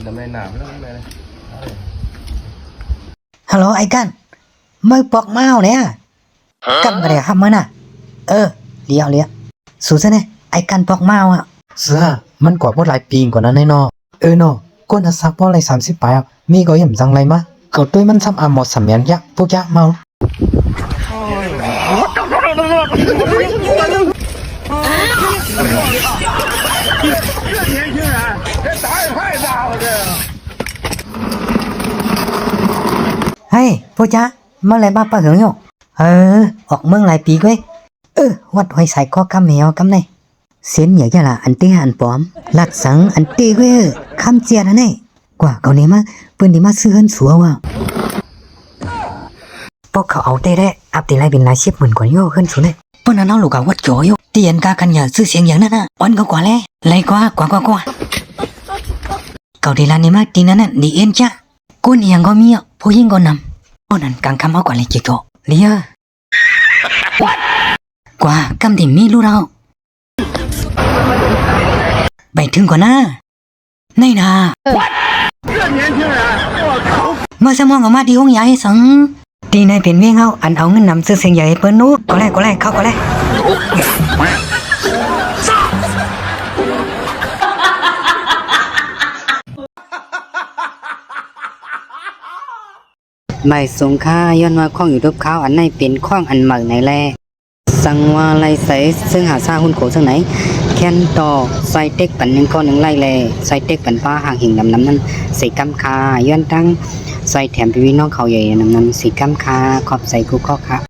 năm nay làm cái đó này này. Hello aiกันมือปอกเมาเนี่ยกันไปเลยครับมันอ่ะเลี้ยวสู้ซะเนี่ยไอ้กันปอกเมาอ่ะเสือมันกว่าพวกหลายปีกว่านั้นแน่นอนเนาะก้นสักพวกอะไร30 ปีอ่ะมีก็ยังจังไรมะเขาด้วยมันซ้ำหมดสมัยยักพวกยักเมาเฮ้ยพวกจ้าเมื่อไรบ้าปะเหงอยู่ออกเมืองหลายปีเว้ยวัดหอยใส่ก็กำแมวกำไหนเสียนเหนียวจะละอันเตี้ยอันปอมลัดสังอันเตี้ยเว้ยคำเจียนะเนี่ยกว่าเขาเนี่ยมาเปิ้นดีมาซื้อเฮินสัวว่ะพวกเขาเอาเต้ได้อัพตีไรเป็นรายชิบเหมือนกว่าโย่เฮินสัวเลยเปิ้นนั้นเอาลูกเอาวัดจ่อโย่เตียนกากันอย่าซื้อเสียงอย่างนั้นน่ะอ่อนก็กว่าแล้วไรกว่าเขาดีลานนี่มาตีนั้นน่ะดีเอ็นจ้ะกูนี่ยังก็มีอ่ะผู้หญิงก็นำนั่นกลางคำเอากว่าเลยจิกโตเลียกว่ากำที่มีรู้เราไปถึงกว่านะนี่นะเมื่อสมองออกมาที่ห้องใหญ่สังตีนายเป็นเวียงเอาเอาเงินนำซื้อเสียงใหญ่เปิ้นนู้ก็แลเข้าก็แลใบสงค่าย้อนว่าข้องอยู่ทุบเขาอันไหนเป็นข้องอันหมักไหนแลสั่งว่าไรใส่ซึ่งหาซาหุ้นโขซึ่งไหนแค่นต่อใส่เต็กปัน1 ก้อน 1ไล่แลใส่เต็กปันป้าห่างหิ่งดำน้ำนั้นใส่กำคาย้อนตั้งใส่แถมพี่น้องเขาใหญ่น้ำนั้นสีกำคาขอบใส่กูข้อค่ะ